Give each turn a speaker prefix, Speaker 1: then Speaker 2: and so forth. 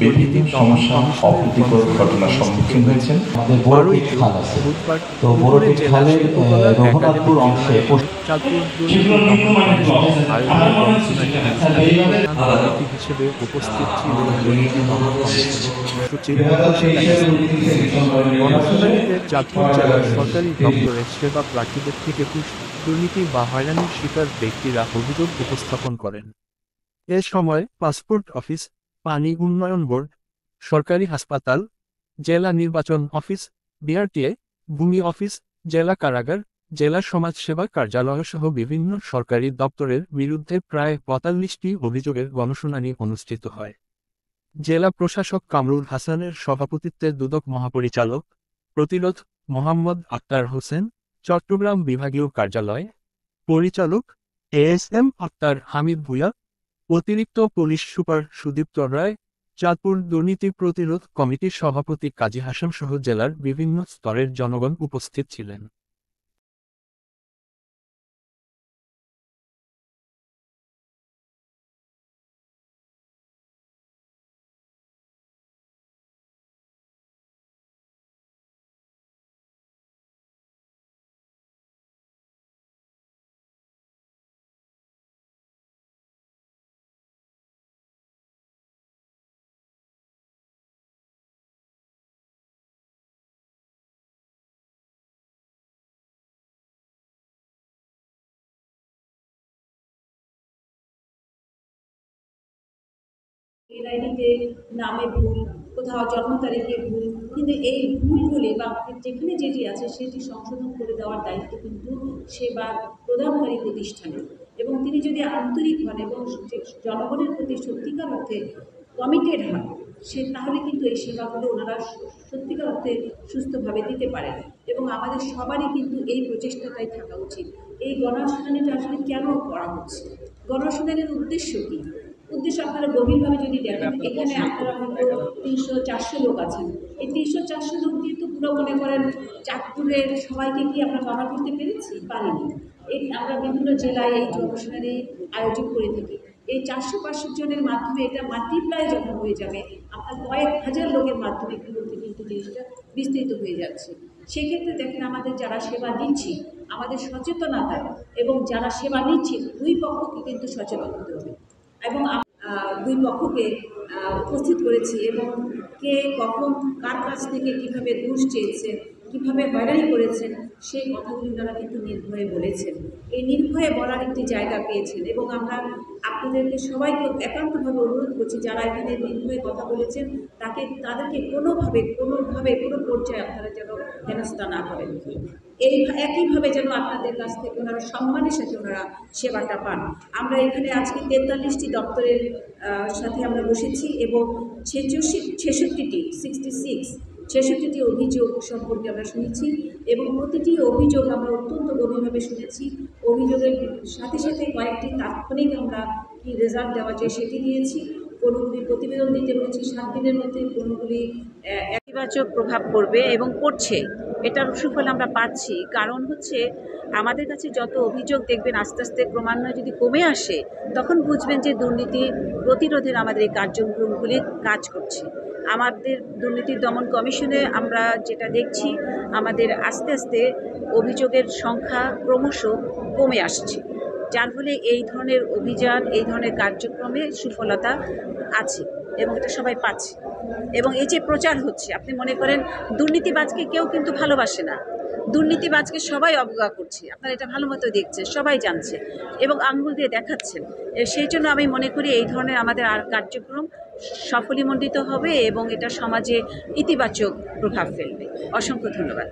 Speaker 1: বিভিন্ন সমস্যা অপ্রীতিকর ঘটনার সম্মুখীন হয়েছেন।
Speaker 2: আমাদের বড়পিট খাল আছে, তো বড়পিট খালের রঘুনাথপুর অংশে
Speaker 3: হিসেবে উপস্থিত ছিলেন দুর্নীতি দমন কমিশনের সচিব গণশুনানিতে চাঁদপুর জেলার সরকারি দপ্তরের সেবা প্রার্থীদের থেকে দুর্নীতি বা হয়রানির শিকার ব্যক্তিরা অভিযোগ উপস্থাপন করেন। এ সময় পাসপোর্ট অফিস, পানি উন্নয়ন বোর্ড, সরকারি হাসপাতাল, জেলা নির্বাচন অফিস, বিআরটিএ, ভূমি অফিস, জেলা কারাগার, জেলা সমাজসেবা কার্যালয় সহ বিভিন্ন সরকারি দপ্তরের বিরুদ্ধে প্রায় ৪৫টি অভিযোগের গণশুনানি অনুষ্ঠিত হয়। জেলা প্রশাসক কামরুল হাসানের সভাপতিত্বে দুদক মহাপরিচালক প্রতিরোধ মোহাম্মদ আক্তার হোসেন, চট্টগ্রাম বিভাগীয় কার্যালয় পরিচালক এএসএম আক্তার হামিদ ভূঁইয়া, অতিরিক্ত পুলিশ সুপার সুদীপ্ত রায়, চাঁদপুর দুর্নীতি প্রতিরোধ কমিটির সভাপতি কাজী হাসান সহ জেলার বিভিন্ন স্তরের জনগণ উপস্থিত ছিলেন।
Speaker 4: এনআইডিতে নামে ভুল, কোথাও জন্ম তারিখে ভুল, কিন্তু এই ভুলগুলি বা যেখানে যেটি আছে সেটি সংশোধন করে দেওয়ার দায়িত্ব কিন্তু সেবা প্রদানকারী প্রতিষ্ঠানের। এবং তিনি যদি আন্তরিক হন এবং জনগণের প্রতি সত্যিকার অর্থে কমিটেড হন, তাহলে কিন্তু এই সেবাগুলো ওনারা সত্যিকার অর্থে সুস্থভাবে দিতে পারেন। এবং আমাদের সবারই কিন্তু এই প্রচেষ্টাটাই থাকা উচিত। এই গণশুনানিটা আসলে কেন করা হচ্ছে, গণশুনানির উদ্দেশ্য কী? উদ্দেশ্য আপনারা গভীরভাবে যদি দেখেন, এখানে আপনারা হয়তো ৩০০-৪০০ লোক আছেন। এই ৩০০-৪০০ লোক দিয়ে তো পুরো মনে করেন চাঁদপুরের সবাইকে কি আমরা কভার করতে পেরেছি? পারিনি। আমরা বিভিন্ন জেলায় এই গণশুনানি আয়োজন করে থাকি। এই ৪০০-৫০০ জনের মাধ্যমে এটা মাল্টিপ্লাই যখন হয়ে যাবে, আপনার কয়েক হাজার লোকের মাধ্যমে কিন্তু জিনিসটা বিস্তৃত হয়ে যাচ্ছে। সেক্ষেত্রে দেখেন, আমাদের যারা সেবা দিচ্ছি, আমাদের সচেতনতা এবং যারা সেবা নিচ্ছে, দুই পক্ষকে কিন্তু সচেতন হতে হবে। এবং দুই পক্ষকে উপস্থিত করেছি এবং কে কখন কার কাছ থেকে কীভাবে ঘুষ চেয়েছেন, কীভাবে হয়রানি করেছেন, সেই কথাগুলি তারা কিন্তু নির্ভয়ে বলেছেন। এই নির্ভয়ে বলার একটি জায়গা পেয়েছেন এবং আমরা আপনাদেরকে সবাইকে একান্তভাবে অনুরোধ করছি, যারা এখানে নির্ভয়ে কথা বলেছেন তাদেরকে কোনোভাবে কোনো পর্যায়ে আপনারা যেন হেনস্থা না করেন। একইভাবে যেন আপনাদের কাছ থেকে ওনারা সম্মানের সাথে ওনারা সেবাটা পান। আমরা এখানে আজকে ৪৩টি দপ্তরের সাথে আমরা বসেছি এবং 66টি অভিযোগ সম্পর্কে আমরা শুনেছি এবং প্রতিটি অভিযোগ আমরা অত্যন্ত গভীরভাবে শুনেছি। অভিযোগের সাথে সাথে কয়েকটি তাৎক্ষণিক আমরা কি রেজাল্ট দেওয়া যায় সেটি দিয়েছি। কোনোগুলি প্রতিবেদন দিতে বলেছি ৭ দিনের মধ্যে, কোনোগুলি ইতিবাচক প্রভাব পড়বে এবং পড়ছে। এটার সুফল আমরা পাচ্ছি। কারণ হচ্ছে আমাদের কাছে যত অভিযোগ দেখবেন আস্তে আস্তে ক্রমান্বয়ে যদি কমে আসে, তখন বুঝবেন যে দুর্নীতি প্রতিরোধের আমাদের এই কার্যক্রমগুলি কাজ করছে। আমাদের দুর্নীতি দমন কমিশনে আমরা যেটা দেখছি, আমাদের আস্তে আস্তে অভিযোগের সংখ্যা ক্রমশ কমে আসছে, যার ফলে এই ধরনের অভিযান, এই ধরনের কার্যক্রমে সুফলতা আছে এবং এটা সবাই পাচ্ছে। এবং এই যে প্রচার হচ্ছে, আপনি মনে করেন দুর্নীতিবাজকে কেউ কিন্তু ভালোবাসে না, দুর্নীতিবাজকে সবাই অবজ্ঞা করছে, আপনারা এটা ভালো মতো দেখছে, সবাই জানছে এবং আঙ্গুল দিয়ে দেখাচ্ছেন। সেই জন্য আমি মনে করি এই ধরনের আমাদের কার্যক্রম সফলীমণ্ডিত হবে এবং এটা সমাজে ইতিবাচক প্রভাব ফেলবে। অসংখ্য ধন্যবাদ।